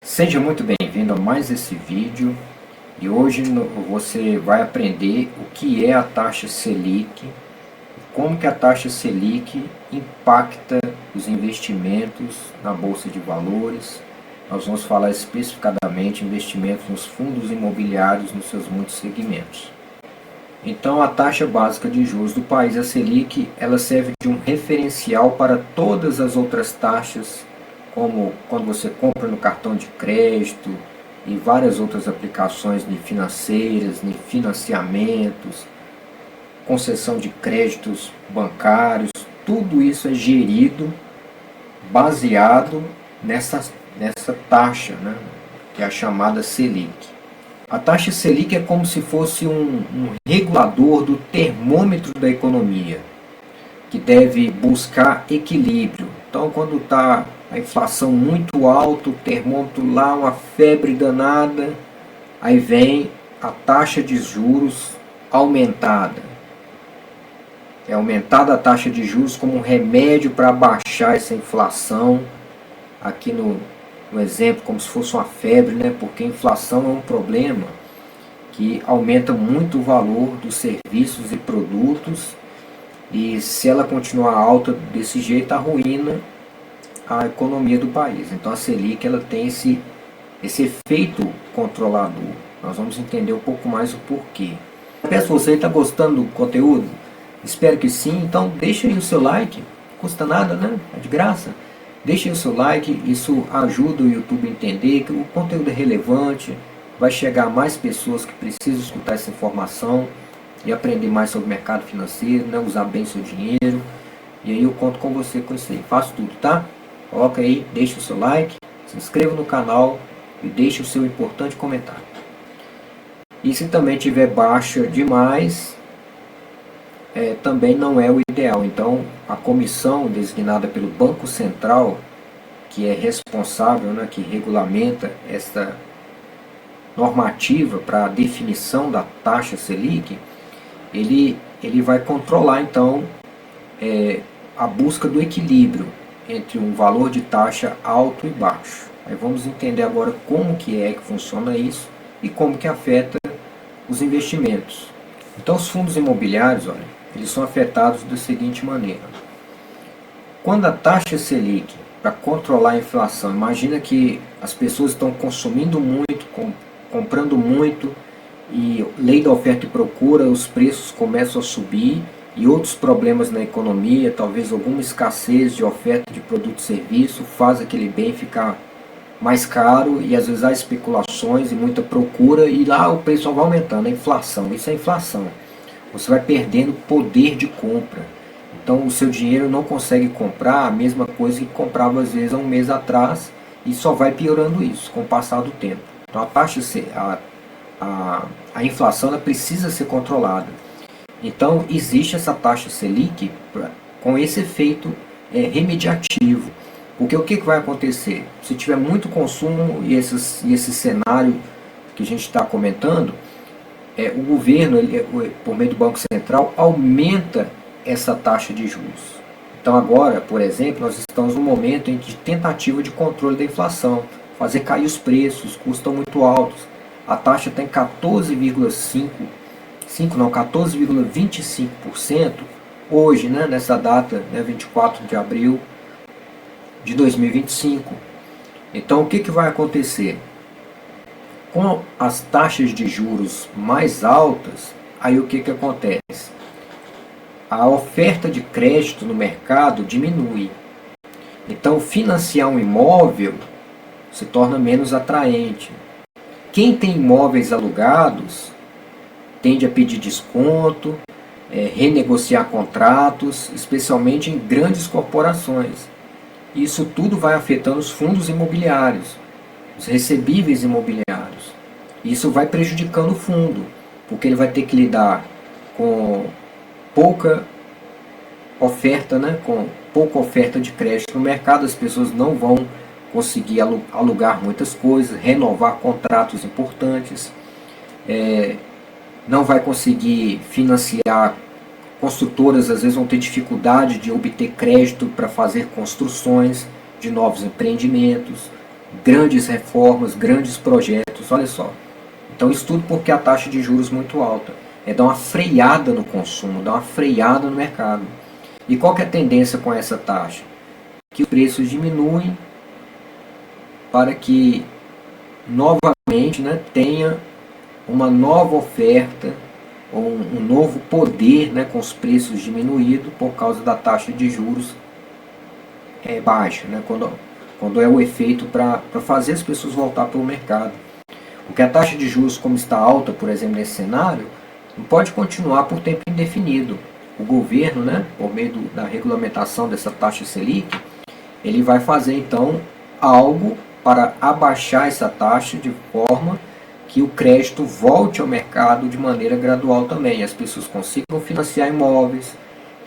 Seja muito bem-vindo a mais esse vídeo e hoje você vai aprender o que é a taxa Selic, como que a taxa Selic impacta os investimentos na Bolsa de Valores. Nós vamos falar especificadamente investimentos nos fundos imobiliários nos seus muitos segmentos. Então a taxa básica de juros do país, a Selic, ela serve de um referencial para todas as outras taxas, como quando você compra no cartão de crédito e várias outras aplicações financeiras, financiamentos, concessão de créditos bancários, tudo isso é gerido baseado nessa taxa, né, que é a chamada Selic. A taxa Selic é como se fosse um regulador do termômetro da economia, que deve buscar equilíbrio. Então, quando está a inflação muito alta, o termômetro lá, uma febre danada, aí vem a taxa de juros aumentada. É aumentada a taxa de juros como um remédio para baixar essa inflação. Aqui no exemplo, como se fosse uma febre, né? Porque a inflação é um problema que aumenta muito o valor dos serviços e produtos, e se ela continuar alta desse jeito, arruína a economia do país. Então a Selic ela tem esse efeito controlador. Nós vamos entender um pouco mais o porquê. Peço você está gostando do conteúdo? Espero que sim. Então deixa aí o seu like, não custa nada, né? É de graça. Deixe o seu like, isso ajuda o YouTube a entender que o conteúdo é relevante, vai chegar a mais pessoas que precisam escutar essa informação e aprender mais sobre o mercado financeiro, né, usar bem seu dinheiro. E aí eu conto com você com isso aí. Faço tudo, tá? Coloca aí, deixa o seu like, se inscreva no canal e deixe o seu importante comentário. E se também tiver baixa demais, também não é o ideal. Então a comissão designada pelo Banco Central, que é responsável, né, que regulamenta esta normativa para a definição da taxa Selic, ele vai controlar então a busca do equilíbrio entre um valor de taxa alto e baixo. Aí vamos entender agora como que funciona isso e como que afeta os investimentos. Então os fundos imobiliários, olha, eles são afetados da seguinte maneira. Quando a taxa Selic, para controlar a inflação, imagina que as pessoas estão consumindo muito, comprando muito, e lei da oferta e procura, os preços começam a subir, e outros problemas na economia, talvez alguma escassez de oferta de produto e serviço, faz aquele bem ficar mais caro, e às vezes há especulações e muita procura, e lá o preço vai aumentando, a inflação, isso é inflação. Você vai perdendo poder de compra. Então o seu dinheiro não consegue comprar a mesma coisa que comprava às vezes há um mês atrás, e só vai piorando isso com o passar do tempo. Então a taxa, a inflação ela precisa ser controlada. Então existe essa taxa Selic com esse efeito remediativo. Porque o que vai acontecer? Se tiver muito consumo e esse cenário que a gente está comentando, o governo, por meio do Banco Central, aumenta essa taxa de juros. Então agora, por exemplo, nós estamos num momento de tentativa de controle da inflação, fazer cair os preços, custam muito altos. A taxa está em 14,25% hoje, né, nessa data, né, 24 de abril de 2025. Então o que vai acontecer? Com as taxas de juros mais altas, aí o que acontece? A oferta de crédito no mercado diminui. Então financiar um imóvel se torna menos atraente. Quem tem imóveis alugados tende a pedir desconto, renegociar contratos, especialmente em grandes corporações. Isso tudo vai afetando os fundos imobiliários, os recebíveis imobiliários. Isso vai prejudicando o fundo, porque ele vai ter que lidar com pouca oferta, né? Com pouca oferta de crédito no mercado. As pessoas não vão conseguir alugar muitas coisas, renovar contratos importantes, não vai conseguir financiar. Construtoras às vezes vão ter dificuldade de obter crédito para fazer construções de novos empreendimentos. grandes reformas, grandes projetos, olha só. Então isso tudo porque a taxa de juros muito alta. Dá uma freada no consumo, dá uma freada no mercado. E qual que é a tendência com essa taxa? Que os preços diminuem para que novamente, né, tenha uma nova oferta, ou um novo poder, né, com os preços diminuídos por causa da taxa de juros baixa, né, quando é o efeito para fazer as pessoas voltar para o mercado. Porque a taxa de juros, como está alta, por exemplo, nesse cenário, não pode continuar por tempo indefinido. O governo, né, por meio da regulamentação dessa taxa Selic, ele vai fazer então algo para abaixar essa taxa de forma que o crédito volte ao mercado de maneira gradual também. As pessoas consigam financiar imóveis,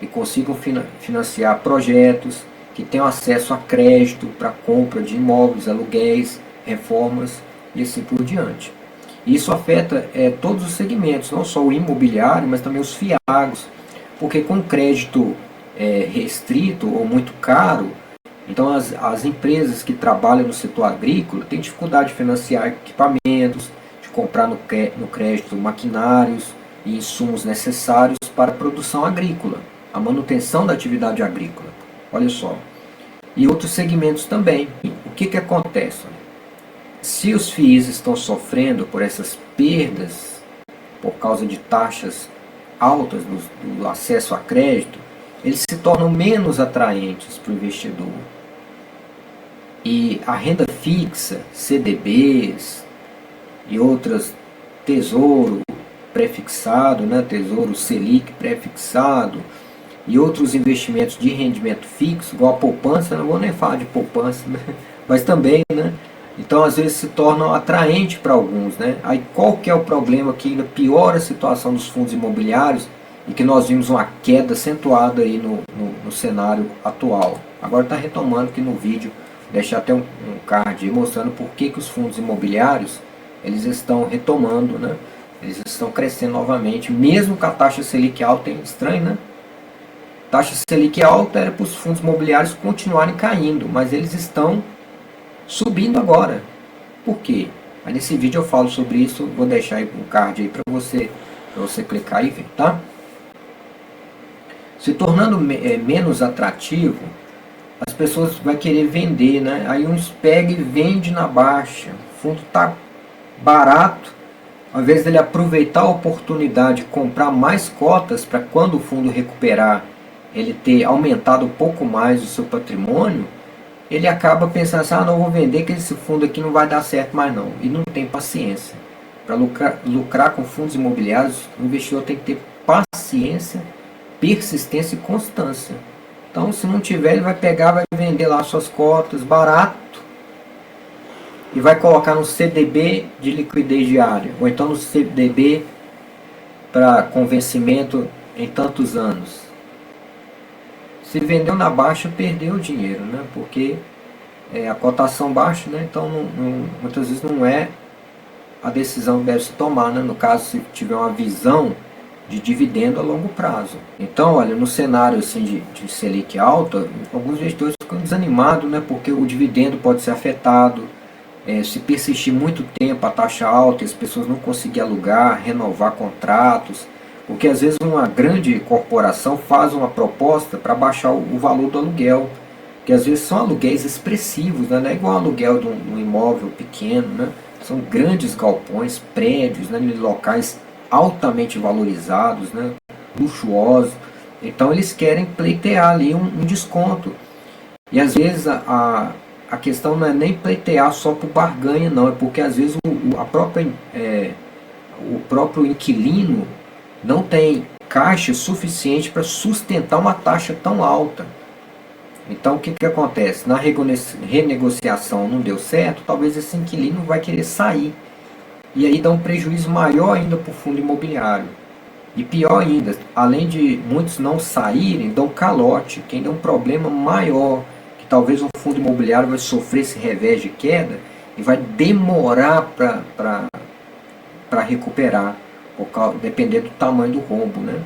que consigam financiar projetos, que tenham acesso a crédito para compra de imóveis, aluguéis, reformas e assim por diante. Isso afeta todos os segmentos, não só o imobiliário, mas também os fiagos, porque com crédito restrito ou muito caro, então as empresas que trabalham no setor agrícola têm dificuldade de financiar equipamentos, de comprar no crédito maquinários e insumos necessários para a produção agrícola, a manutenção da atividade agrícola. Olha só. E outros segmentos também. O que acontece? Se os FIIs estão sofrendo por essas perdas por causa de taxas altas do acesso a crédito, eles se tornam menos atraentes para o investidor. E a renda fixa, CDBs e outras, tesouro prefixado, né, tesouro Selic prefixado e outros investimentos de rendimento fixo, igual a poupança, não vou nem falar de poupança, né, mas também, né, então às vezes se tornam atraentes para alguns, né. Aí qual que é o problema que ainda piora a situação dos fundos imobiliários e que nós vimos uma queda acentuada aí no cenário atual? Agora está retomando aqui no vídeo, deixar até um card aí mostrando por que os fundos imobiliários eles estão retomando, né? Eles estão crescendo novamente, mesmo com a taxa Selic alta. É estranho, né? Taxa Selic alta era para os fundos imobiliários continuarem caindo, mas eles estão subindo agora. Por quê? Aí nesse vídeo eu falo sobre isso, vou deixar aí um card aí para você clicar e ver, tá? Se tornando menos atrativo, as pessoas vão querer vender, né? Aí uns pega e vende na baixa. O fundo está barato, ao invés dele aproveitar a oportunidade de comprar mais cotas para quando o fundo recuperar, ele ter aumentado um pouco mais o seu patrimônio, ele acaba pensando assim, não vou vender que esse fundo aqui não vai dar certo mais não. E não tem paciência. Para lucrar com fundos imobiliários, o investidor tem que ter paciência, persistência e constância. Então, se não tiver, ele vai pegar, vai vender lá suas cotas barato e vai colocar no CDB de liquidez diária, ou então no CDB com vencimento em tantos anos. Se vendeu na baixa, perdeu o dinheiro, né? Porque a cotação baixa, né? Então muitas vezes não é a decisão que deve se tomar, né? No caso, se tiver uma visão de dividendo a longo prazo. Então, olha, no cenário assim, de Selic alta, alguns investidores ficam desanimados, né? Porque o dividendo pode ser afetado. Se persistir muito tempo a taxa alta, as pessoas não conseguirem alugar, renovar contratos, porque às vezes uma grande corporação faz uma proposta para baixar o valor do aluguel, que às vezes são aluguéis expressivos, né? Não é igual ao aluguel de um imóvel pequeno, né? São grandes galpões, prédios, né? Em locais altamente valorizados, né? Luxuosos. Então eles querem pleitear ali um desconto. E às vezes a questão não é nem pleitear só por barganha, não. É porque às vezes o próprio inquilino não tem caixa suficiente para sustentar uma taxa tão alta. Então o que acontece? Na renegociação não deu certo, talvez esse inquilino vai querer sair. E aí dá um prejuízo maior ainda para o fundo imobiliário. E pior ainda, além de muitos não saírem, dão calote, que ainda é um problema maior. Que talvez o fundo imobiliário vai sofrer esse revés de queda e vai demorar para recuperar, dependendo do tamanho do rombo, né?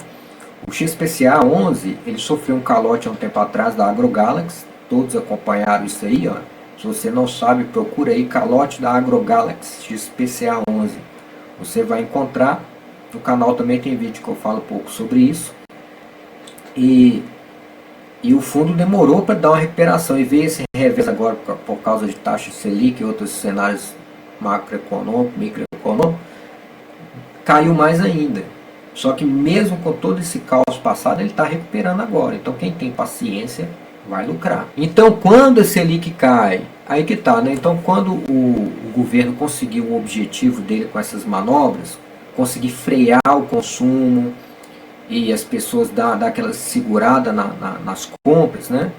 O XPCA 11, ele sofreu um calote há um tempo atrás da AgroGalaxy, todos acompanharam isso aí, ó. Se você não sabe, procura aí calote da AgroGalaxy XPCA11. Você vai encontrar. No canal também tem vídeo que eu falo um pouco sobre isso. E o fundo demorou para dar uma recuperação e veio esse revés agora por causa de taxa Selic e outros cenários macroeconômicos, microeconômicos, caiu mais ainda. Só que mesmo com todo esse caos passado, ele está recuperando agora. Então quem tem paciência vai lucrar. Então quando a Selic cai, aí que tá, né? Então quando o governo conseguiu o objetivo dele com essas manobras, conseguir frear o consumo e as pessoas dar aquela segurada nas compras, né?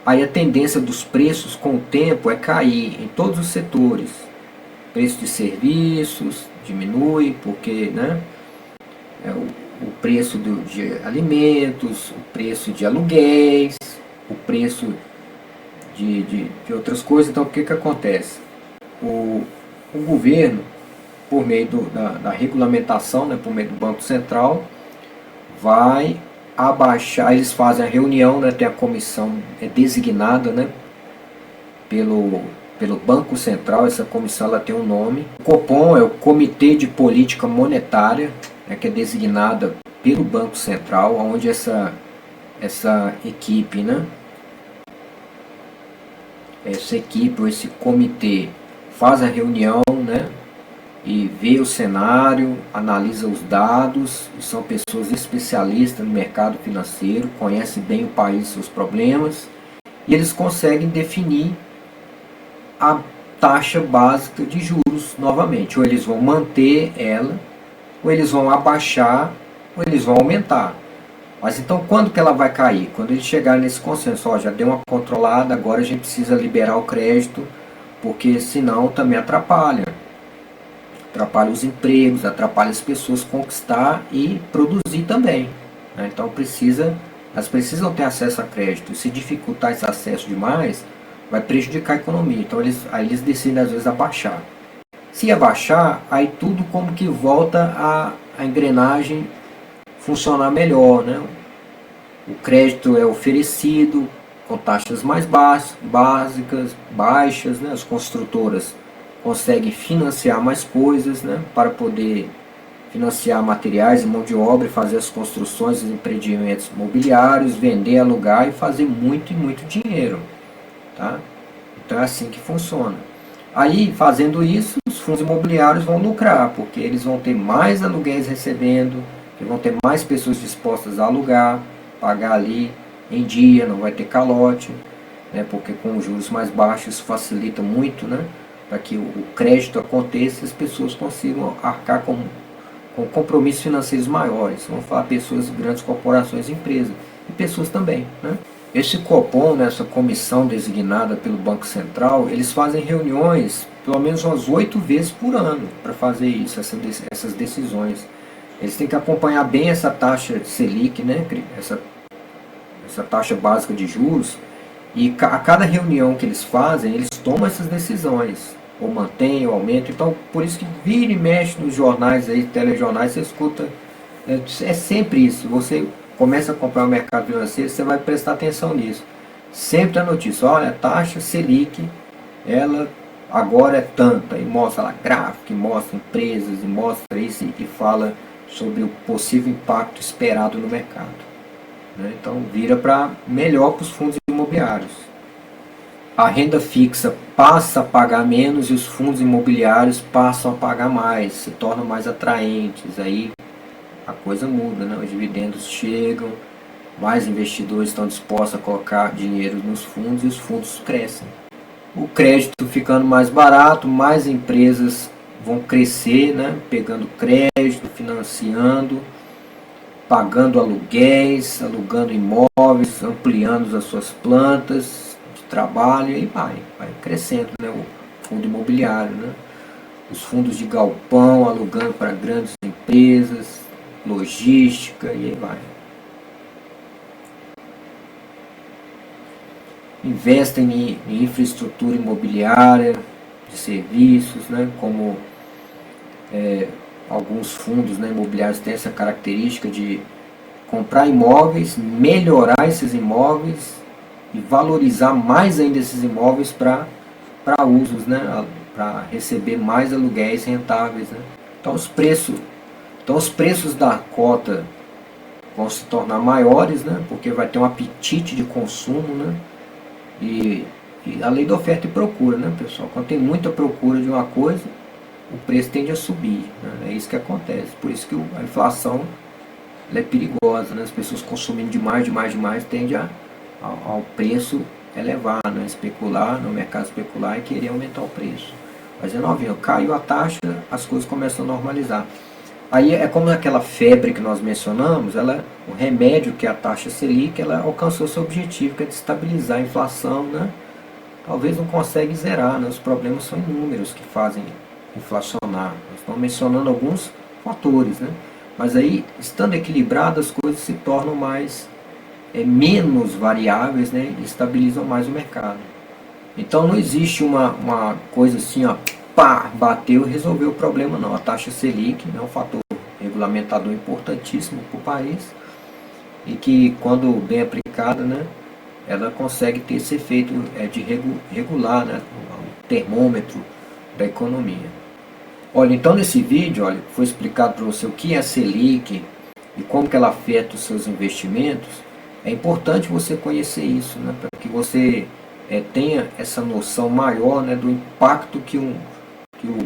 Aí a tendência dos preços com o tempo é cair em todos os setores. Preço de serviços diminui, porque, né, o preço de alimentos, o preço de aluguéis, o preço de outras coisas. Então o que acontece? O governo, por meio da regulamentação, né, por meio do Banco Central, vai abaixar, eles fazem a reunião, né, tem a comissão designada, né, pelo Banco Central. Essa comissão ela tem um nome. O Copom é o Comitê de Política Monetária, né, que é designada pelo Banco Central, onde essa equipe, né, essa equipe ou esse comitê faz a reunião, né, e vê o cenário, analisa os dados, e são pessoas especialistas no mercado financeiro, conhecem bem o país e seus problemas, e eles conseguem definir a taxa básica de juros novamente. Ou eles vão manter ela, ou eles vão abaixar, ou eles vão aumentar. Mas então quando que ela vai cair? Quando eles chegarem nesse consenso, ó, já deu uma controlada, agora a gente precisa liberar o crédito, porque senão também atrapalha os empregos, atrapalha as pessoas conquistar e produzir também, né? Então elas precisam ter acesso a crédito. Se dificultar esse acesso demais, vai prejudicar a economia. Então aí eles decidem às vezes abaixar. Se abaixar, aí tudo como que volta a engrenagem funcionar melhor, né? O crédito é oferecido com taxas mais baixas, né? As construtoras consegue financiar mais coisas, né, para poder financiar materiais e mão de obra, e fazer as construções e empreendimentos imobiliários, vender, alugar e fazer muito e muito dinheiro, tá? Então é assim que funciona. Aí, fazendo isso, os fundos imobiliários vão lucrar, porque eles vão ter mais aluguéis recebendo, vão ter mais pessoas dispostas a alugar, pagar ali em dia, não vai ter calote, né, porque com os juros mais baixos isso facilita muito, né, para que o crédito aconteça e as pessoas consigam arcar com compromissos financeiros maiores. Vamos falar pessoas, grandes corporações, empresas, e pessoas também, né? Esse Copom, né, essa comissão designada pelo Banco Central, eles fazem reuniões pelo menos umas 8 vezes por ano para fazer isso, essas decisões. Eles têm que acompanhar bem essa taxa Selic, né, essa taxa básica de juros, e a cada reunião que eles fazem, eles tomam essas decisões, ou mantêm, ou aumentam. Então, por isso que vira e mexe nos jornais, aí, telejornais, você escuta, é sempre isso. Você começa a comprar o mercado financeiro, você vai prestar atenção nisso. Sempre a notícia, olha, a taxa Selic, ela agora é tanta, e mostra lá gráfico, e mostra empresas, e mostra isso, e fala sobre o possível impacto esperado no mercado. Então vira para melhor para os fundos imobiliários. A renda fixa passa a pagar menos e os fundos imobiliários passam a pagar mais, se tornam mais atraentes. Aí a coisa muda, né? Os dividendos chegam, mais investidores estão dispostos a colocar dinheiro nos fundos e os fundos crescem. O crédito ficando mais barato, mais empresas vão crescer, né? Pegando crédito, financiando, pagando aluguéis, alugando imóveis, ampliando as suas plantas de trabalho, e vai crescendo, né, o fundo imobiliário, né? Os fundos de galpão alugando para grandes empresas, logística, e aí vai. Investem em infraestrutura imobiliária, de serviços, né, como alguns fundos, né, imobiliários têm essa característica de comprar imóveis, melhorar esses imóveis e valorizar mais ainda esses imóveis para para usos, né, para receber mais aluguéis rentáveis, né. Então os preços da cota vão se tornar maiores, né, porque vai ter um apetite de consumo, né, e a lei da oferta e procura, né, pessoal? Quando tem muita procura de uma coisa, o preço tende a subir, né? É isso que acontece. Por isso que a inflação ela é perigosa, né? As pessoas consumindo demais, tende ao preço elevar, né? Especular no mercado especular e querer aumentar o preço. Mas é novinho, caiu a taxa, as coisas começam a normalizar. Aí é como aquela febre que nós mencionamos, o remédio que é a taxa Selic, ela alcançou seu objetivo, que é de estabilizar a inflação, né? Talvez não consegue zerar, né? Os problemas são inúmeros que fazem inflacionar. Nós estamos mencionando alguns fatores, né? Mas aí, estando equilibradas, as coisas se tornam menos variáveis, né? E estabilizam mais o mercado. Então não existe uma coisa assim, ó, pá, bateu e resolveu o problema, não. A taxa Selic é um fator regulamentador importantíssimo para o país e que, quando bem aplicada, né, ela consegue ter esse efeito de regular, né, o termômetro da economia. Olha, então nesse vídeo, olha, foi explicado para você o que é a Selic e como que ela afeta os seus investimentos. É importante você conhecer isso, né, para que você tenha essa noção maior, né, do impacto que o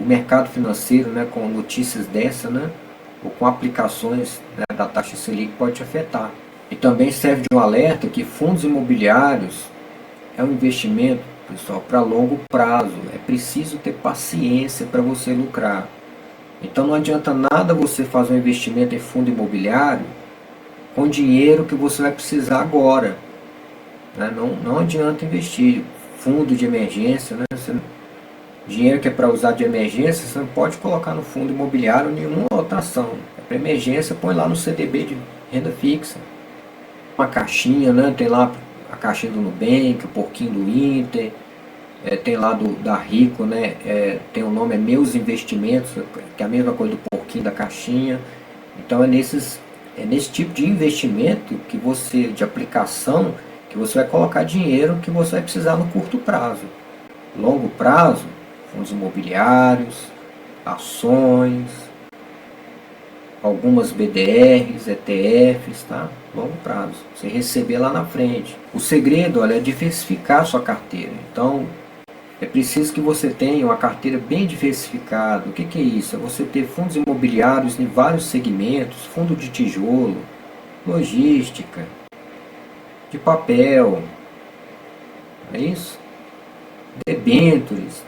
mercado financeiro, né, com notícias dessa, né, ou com aplicações, né, da taxa Selic pode te afetar. E também serve de um alerta que fundos imobiliários é um investimento, pessoal, para longo prazo. É preciso ter paciência para você lucrar. Então não adianta nada você fazer um investimento em fundo imobiliário com dinheiro que você vai precisar agora, né? Não adianta investir fundo de emergência, né? Dinheiro que é para usar de emergência, você não pode colocar no fundo imobiliário nenhuma outra ação. É para emergência, põe lá no CDB de renda fixa. Uma caixinha, né? Tem lá a caixinha do Nubank, o porquinho do Inter, tem lá da Rico, né? Tem o nome, Meus Investimentos, que é a mesma coisa do porquinho da caixinha. Então é nesse tipo de investimento de aplicação, que você vai colocar dinheiro que você vai precisar no curto prazo. Longo prazo, fundos imobiliários, ações, algumas BDRs, ETFs, tá? Longo prazo, você receber lá na frente. O segredo, olha, é diversificar a sua carteira. Então, é preciso que você tenha uma carteira bem diversificada. O que é isso? É você ter fundos imobiliários em vários segmentos, fundo de tijolo, logística, de papel, é isso? Debêntures,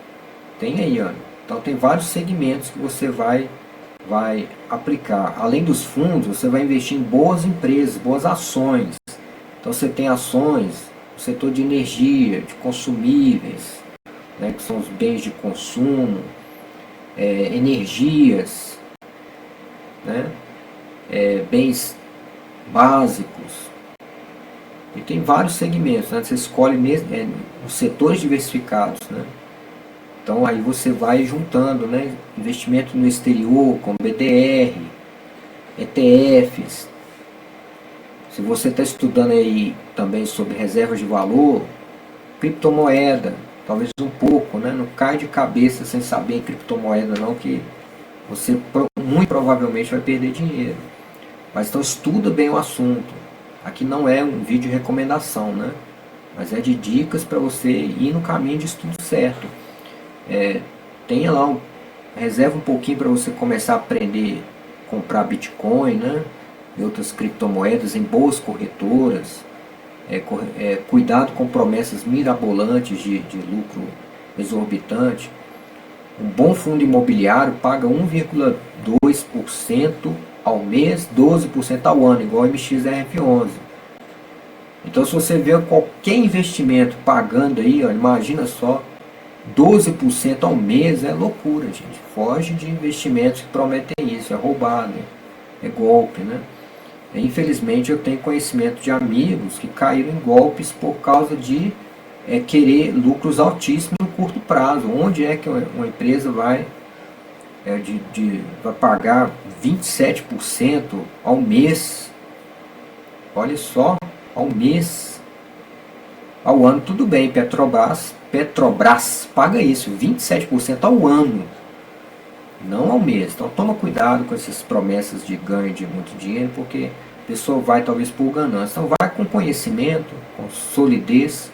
tem aí, olha. Então tem vários segmentos que você vai aplicar. Além dos fundos, você vai investir em boas empresas, boas ações. Então você tem ações no setor de energia, de consumíveis, né, que são os bens de consumo, energias, né, bens básicos. E tem vários segmentos, né? Você escolhe os setores diversificados, né? Então aí você vai juntando, né, investimento no exterior, como BDR, ETFs. Se você está estudando aí também sobre reservas de valor, criptomoeda, talvez um pouco, né? Não cai de cabeça sem saber em criptomoeda não, que você muito provavelmente vai perder dinheiro. Mas então estuda bem o assunto. Aqui não é um vídeo de recomendação, né? Mas é de dicas para você ir no caminho de estudo certo. Tenha lá, reserva um pouquinho para você começar a aprender a comprar Bitcoin, né? E outras criptomoedas em boas corretoras. Cuidado com promessas mirabolantes de lucro exorbitante. Um bom fundo imobiliário paga 1,2% ao mês, 12% ao ano, igual o MXRF11. Então se você vê qualquer investimento pagando aí, ó, imagina só, 12% ao mês é loucura, gente. Foge de investimentos que prometem isso, é roubado, é golpe, né? Infelizmente eu tenho conhecimento de amigos que caíram em golpes por causa de querer lucros altíssimos no curto prazo. Onde é que uma empresa vai pagar 27% ao mês? Olha só, ao mês. Ao ano tudo bem, Petrobras Petrobras paga isso, 27% ao ano, não ao mês. Então toma cuidado com essas promessas de ganho de muito dinheiro, porque a pessoa vai talvez por ganância. Então vai com conhecimento, com solidez,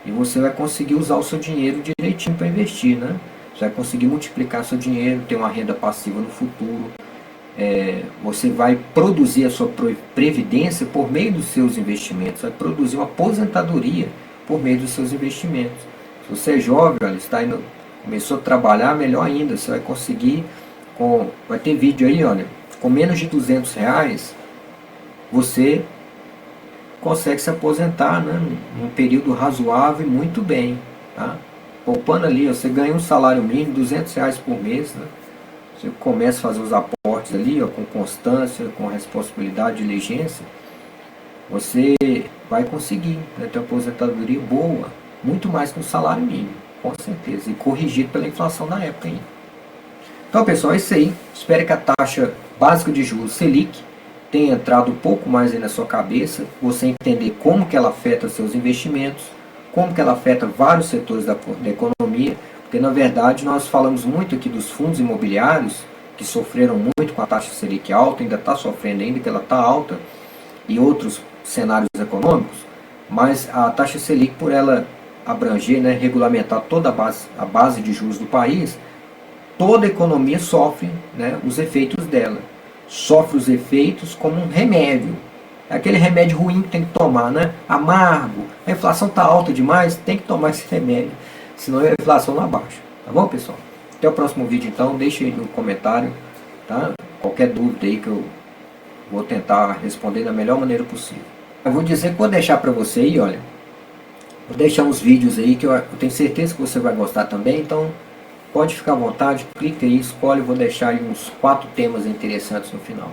e você vai conseguir usar o seu dinheiro direitinho para investir, né? Você vai conseguir multiplicar seu dinheiro, ter uma renda passiva no futuro. Você vai produzir a sua previdência por meio dos seus investimentos, vai produzir uma aposentadoria por meio dos seus investimentos. Se você é jovem, olha, está indo, começou a trabalhar, melhor ainda, você vai conseguir, vai ter vídeo aí, olha, com menos de R$ 200, você consegue se aposentar, né, num período razoável e muito bem, tá? Poupando ali, você ganha um salário mínimo, R$ 200 por mês, né? Você começa a fazer os aportes ali, ó, com constância, com responsabilidade, diligência, você vai conseguir, né, ter uma aposentadoria boa, muito mais que um salário mínimo, com certeza, e corrigido pela inflação da época ainda. Então, pessoal, é isso aí. Espero que a taxa básica de juros Selic tenha entrado um pouco mais aí na sua cabeça, você entender como que ela afeta seus investimentos, como que ela afeta vários setores da economia, porque na verdade nós falamos muito aqui dos fundos imobiliários, que sofreram muito com a taxa Selic alta, ainda está sofrendo ainda que ela está alta, e outros cenários econômicos, mas a taxa Selic, por ela abranger, né, regulamentar toda a base de juros do país, toda a economia sofre, né, os efeitos dela. Sofre os efeitos como um remédio. É aquele remédio ruim que tem que tomar, né? Amargo, a inflação está alta demais, tem que tomar esse remédio, senão a inflação não abaixa. Tá bom, pessoal? Até o próximo vídeo, então. Deixe aí no comentário, tá? Qualquer dúvida aí que eu vou tentar responder da melhor maneira possível. Eu vou dizer que vou deixar para você aí, olha. Vou deixar uns vídeos aí que eu tenho certeza que você vai gostar também, então pode ficar à vontade, clica aí, escolhe, eu vou deixar aí uns 4 temas interessantes no final.